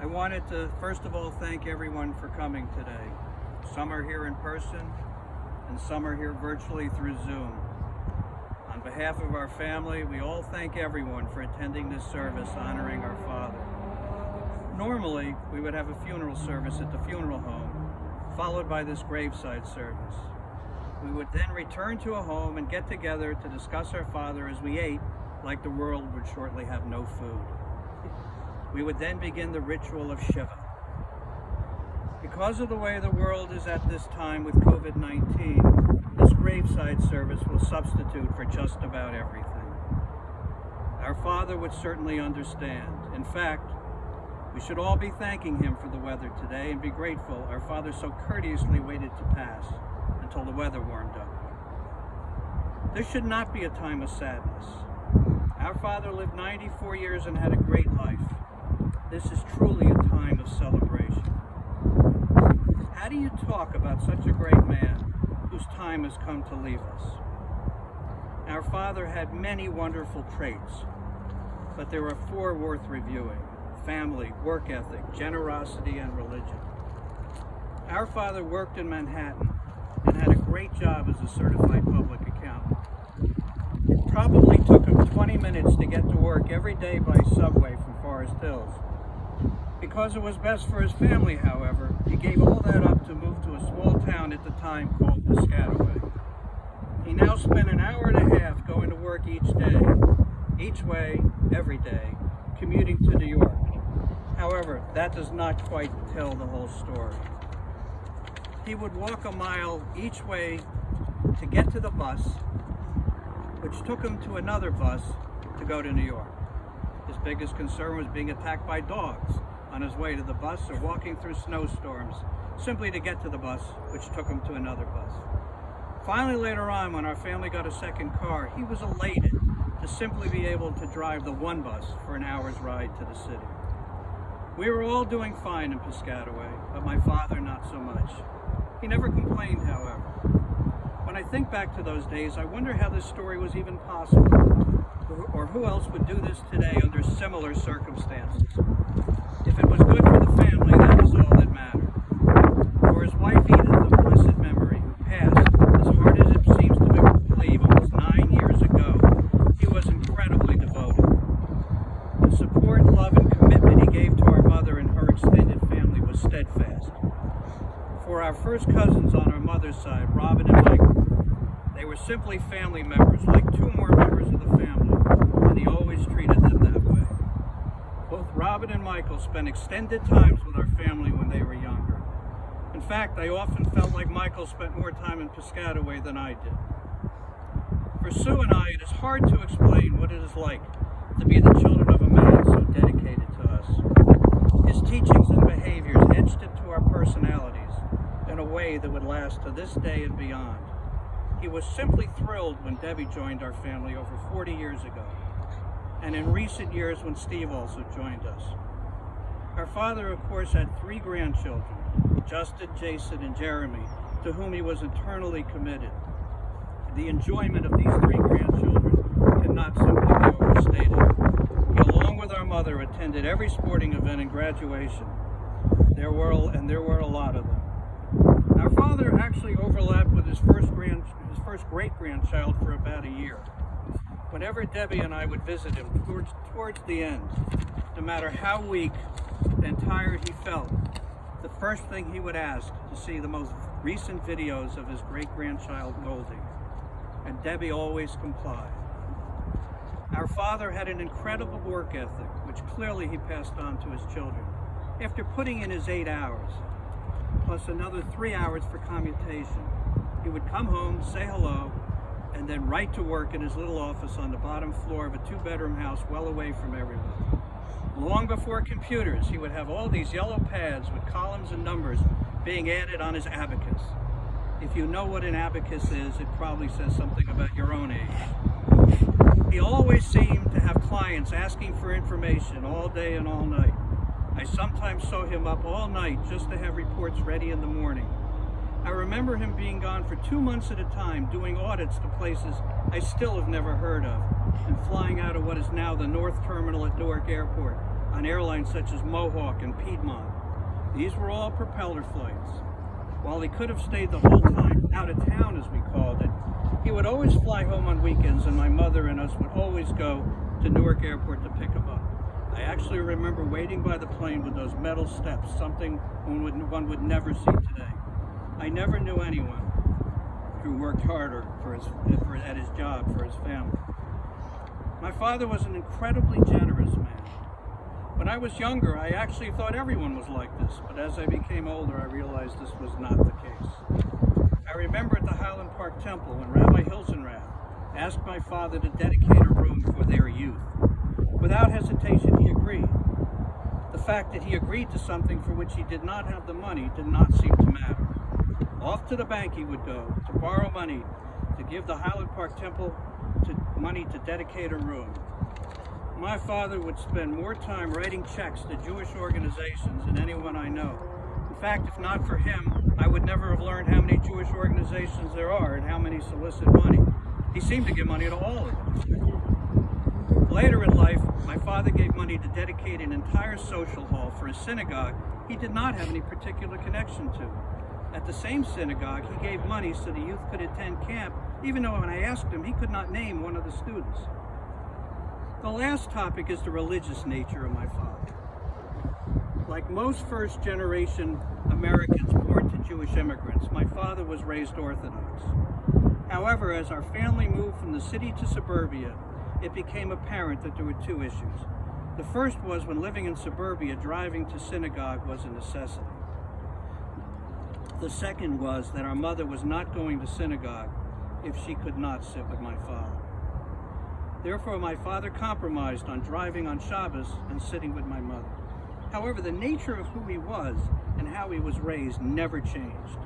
I wanted to first of all thank everyone for coming today. Some are here in person and some are here virtually through Zoom. On behalf of our family, we all thank everyone for attending this service honoring our father. Normally, we would have a funeral service at the funeral home, followed by this graveside service. We would then return to a home and get together to discuss our father as we ate, like the world would shortly have no food. We would then begin the ritual of Shiva. Because of the way the world is at this time with COVID-19, this graveside service will substitute for just about everything. Our father would certainly understand. In fact, we should all be thanking him for the weather today and be grateful our father so courteously waited to pass until the weather warmed up. This should not be a time of sadness. Our father lived 94 years and had a great life. This is truly a time of celebration. How do you talk about such a great man whose time has come to leave us? Our father had many wonderful traits, but there are four worth reviewing: family, work ethic, generosity, and religion. Our father worked in Manhattan and had a great job as a certified public accountant. It probably took him 20 minutes to get to work every day by subway from Forest Hills. Because it was best for his family, however, he gave all that up to move to a small town at the time called Piscataway. He now spent an hour and a half going to work each day, each way, every day, commuting to New York. However, that does not quite tell the whole story. He would walk a mile each way to get to the bus, which took him to another bus to go to New York. His biggest concern was being attacked by dogs on his way to the bus or walking through snowstorms simply to get to the bus, which took him to another bus. Finally, later on, when our family got a second car, he was elated to simply be able to drive the one bus for an hour's ride to the city. We were all doing fine in Piscataway, but my father not so much. He never complained, however. When I think back to those days, I wonder how this story was even possible, or who else would do this today under similar circumstances. If it was good for the family, that is all that mattered. For his wife Edith, of blessed memory, who passed, as hard as it seems to believe, almost 9 years ago, he was incredibly devoted. The support, love, and commitment he gave to our mother and her extended family was steadfast. For our first cousins on our mother's side, Robin and Michael, they were simply family members, like two more members of the family, and he always treated them that way. Both Robin and Michael spent extended times with our family when they were younger. In fact, I often felt like Michael spent more time in Piscataway than I did. For Sue and I, it is hard to explain what it is like to be the children of a man so dedicated to us. His teachings and behaviors etched into our personalities in a way that would last to this day and beyond. He was simply thrilled when Debbie joined our family over 40 years ago, and in recent years when Steve also joined us. Our father, of course, had 3 grandchildren, Justin, Jason, and Jeremy, to whom he was eternally committed. The enjoyment of these 3 grandchildren cannot simply be overstated. He, along with our mother, attended every sporting event and graduation. There were a lot of them. Our father actually overlapped with his first great-grandchild for about a year. Whenever Debbie and I would visit him towards the end, no matter how weak and tired he felt, the first thing he would ask to see the most recent videos of his great-grandchild Goldie, and Debbie always complied. Our father had an incredible work ethic, which clearly he passed on to his children. After putting in his 8 hours, plus another 3 hours for commutation, he would come home, say hello, and then right to work in his little office on the bottom floor of a 2-bedroom house well away from everyone. Long before computers, he would have all these yellow pads with columns and numbers being added on his abacus. If you know what an abacus is, it probably says something about your own age. He always seemed to have clients asking for information all day and all night. I sometimes saw him up all night just to have reports ready in the morning. I remember him being gone for 2 months at a time, doing audits to places I still have never heard of, and flying out of what is now the North Terminal at Newark Airport on airlines such as Mohawk and Piedmont. These were all propeller flights. While he could have stayed the whole time out of town, as we called it, he would always fly home on weekends, and my mother and us would always go to Newark Airport to pick him up. I actually remember waiting by the plane with those metal steps, something one would never see today. I never knew anyone who worked harder at his job for his family. My father was an incredibly generous man. When I was younger, I actually thought everyone was like this, but as I became older, I realized this was not the case. I remember at the Highland Park Temple when Rabbi Hilsenrath asked my father to dedicate a room for their youth. Without hesitation, he agreed. The fact that he agreed to something for which he did not have the money did not seem to matter. Off to the bank he would go to borrow money to give the Highland Park Temple money to dedicate a room. My father would spend more time writing checks to Jewish organizations than anyone I know. In fact, if not for him, I would never have learned how many Jewish organizations there are and how many solicit money. He seemed to give money to all of them. Later in life, my father gave money to dedicate an entire social hall for a synagogue he did not have any particular connection to. At the same synagogue, he gave money so the youth could attend camp, even though when I asked him, he could not name one of the students. The last topic is the religious nature of my father. Like most first-generation Americans born to Jewish immigrants, my father was raised Orthodox. However, as our family moved from the city to suburbia, it became apparent that there were two issues. The first was when living in suburbia, driving to synagogue was a necessity. The second was that our mother was not going to synagogue if she could not sit with my father. Therefore, my father compromised on driving on Shabbos and sitting with my mother. However, the nature of who he was and how he was raised never changed.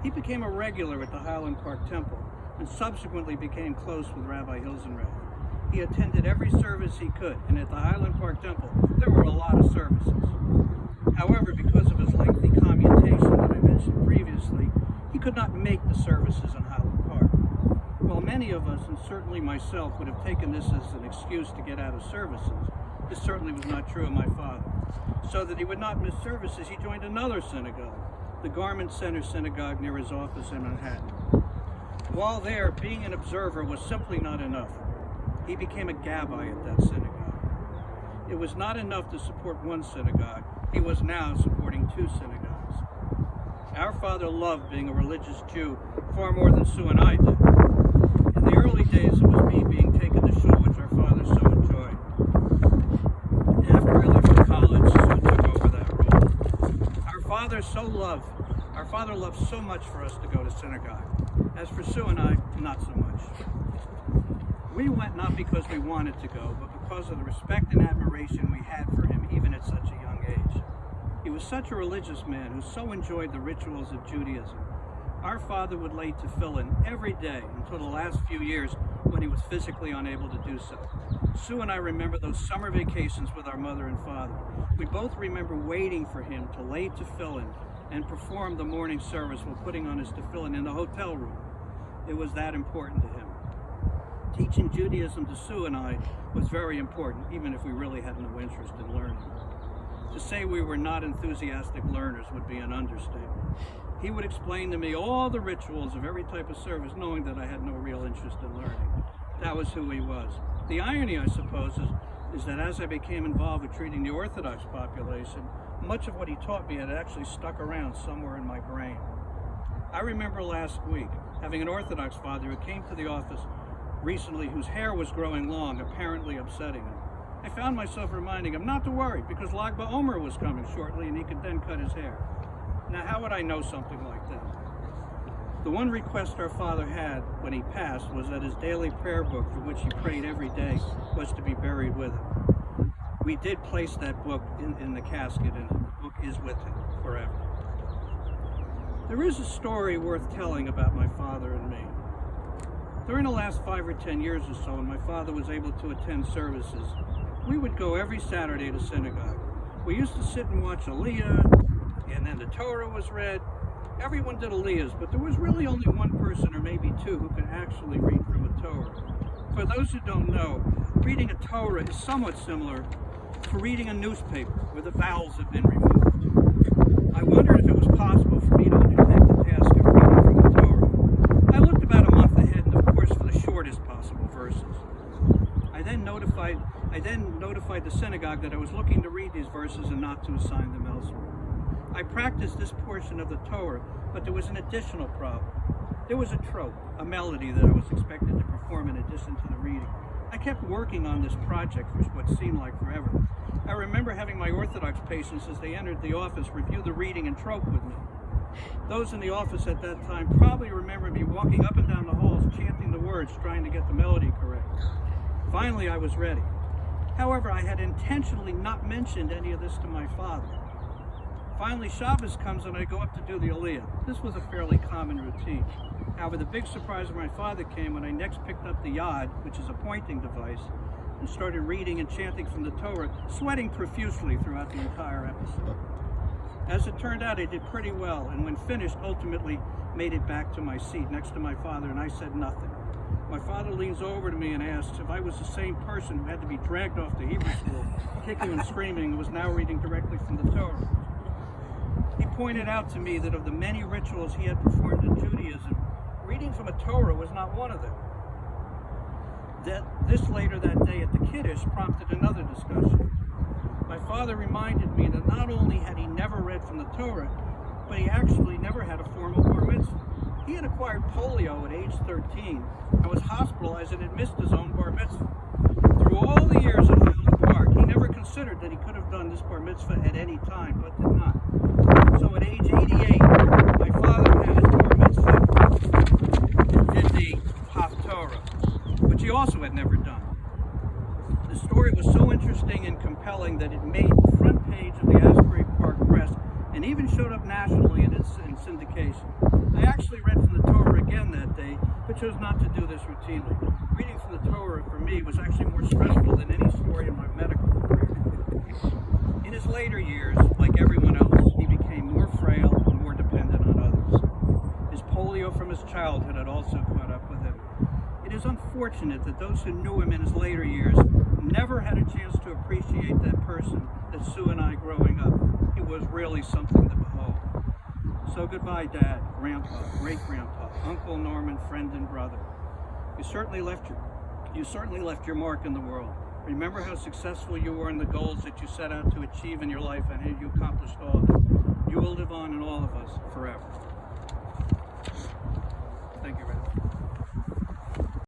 He became a regular at the Highland Park Temple and subsequently became close with Rabbi Hilsenrath. He attended every service he could, and at the Highland Park Temple, there were a lot of services. However, because of his lengthy commutation that I mentioned previously, he could not make the services in Highland Park. While many of us, and certainly myself, would have taken this as an excuse to get out of services, this certainly was not true of my father. So that he would not miss services, he joined another synagogue, the Garment Center Synagogue near his office in Manhattan. While there, being an observer was simply not enough. He became a gabbai at that synagogue. It was not enough to support one synagogue. He was now supporting two synagogues. Our father loved being a religious Jew far more than Sue and I did. In the early days, it was me being taken to shul, which our father so enjoyed. After I left for college, Sue took over that role. Our father loved so much for us to go to synagogue. As for Sue and I, not so much. We went not because we wanted to go, but because of the respect and admiration we had for him, even at such a young age. He was such a religious man who so enjoyed the rituals of Judaism. Our father would lay tefillin every day until the last few years when he was physically unable to do so. Sue and I remember those summer vacations with our mother and father. We both remember waiting for him to lay tefillin and perform the morning service while putting on his tefillin in the hotel room. It was that important to him. Teaching Judaism to Sue and I was very important, even if we really had no interest in learning. To say we were not enthusiastic learners would be an understatement. He would explain to me all the rituals of every type of service, knowing that I had no real interest in learning. That was who he was. The irony, I suppose, is that as I became involved with treating the Orthodox population, much of what he taught me had actually stuck around somewhere in my brain. I remember last week having an Orthodox father who came to the office recently whose hair was growing long, apparently upsetting him. I found myself reminding him not to worry because Lag BaOmer was coming shortly and he could then cut his hair. Now, how would I know something like that? The one request our father had when he passed was that his daily prayer book, for which he prayed every day, was to be buried with him. We did place that book in the casket, and the book is with him forever. There is a story worth telling about my father and me. During the last 5 or 10 years or so, when my father was able to attend services, we would go every Saturday to synagogue. We used to sit and watch Aliyah, and then the Torah was read. Everyone did Aliyahs, but there was really only one person or maybe two who could actually read from a Torah. For those who don't know, reading a Torah is somewhat similar for reading a newspaper where the vowels have been removed. I wondered if it was possible for me to undertake the task of reading from the Torah. I looked about a month ahead, and of course for the shortest possible verses. I then notified the synagogue that I was looking to read these verses and not to assign them elsewhere. I practiced this portion of the Torah, but there was an additional problem. There was a trope, a melody that I was expected to perform in addition to the reading. I kept working on this project for what seemed like forever. I remember having my Orthodox patients, as they entered the office, review the reading and trope with me. Those in the office at that time probably remember me walking up and down the halls, chanting the words, trying to get the melody correct. Finally, I was ready. However, I had intentionally not mentioned any of this to my father. Finally, Shabbos comes and I go up to do the Aliyah. This was a fairly common routine. However, the big surprise of my father came when I next picked up the yad, which is a pointing device, and started reading and chanting from the Torah, sweating profusely throughout the entire episode. As it turned out, I did pretty well, and when finished, ultimately made it back to my seat next to my father, and I said nothing. My father leans over to me and asks if I was the same person who had to be dragged off to Hebrew school, kicking and screaming, and was now reading directly from the Torah. He pointed out to me that of the many rituals he had performed in Judaism, reading from a Torah was not one of them. This later that day at the Kiddush prompted another discussion. My father reminded me that not only had he never read from the Torah, but he actually never had a formal bar mitzvah. He had acquired polio at age 13 and was hospitalized and had missed his own bar mitzvah. Through all the years of Highland Park, he never considered that he could have done this bar mitzvah at any time, but did not. So at age 88, my father had his bar mitzvah and did the Haftorah, which he also had never done. The story was so interesting and compelling that it made the front page of the Asbury Park Press and even showed up nationally in syndication. I actually read from the Torah again that day, but chose not to do this routinely. Reading from the Torah for me was actually more stressful than any story in my medical career. In his later years, like everyone else, he became more frail and more dependent on others. His polio from his childhood had also caught up with him. It is unfortunate that those who knew him in his later years never had a chance to appreciate that person that Sue and I growing up. He was really something to behold. So goodbye, Dad, Grandpa, Great-Grandpa, Uncle Norman, friend and brother. You certainly left your mark in the world. Remember how successful you were in the goals that you set out to achieve in your life, and how you accomplished all of them. You will live on in all of us forever. Thank you, Red.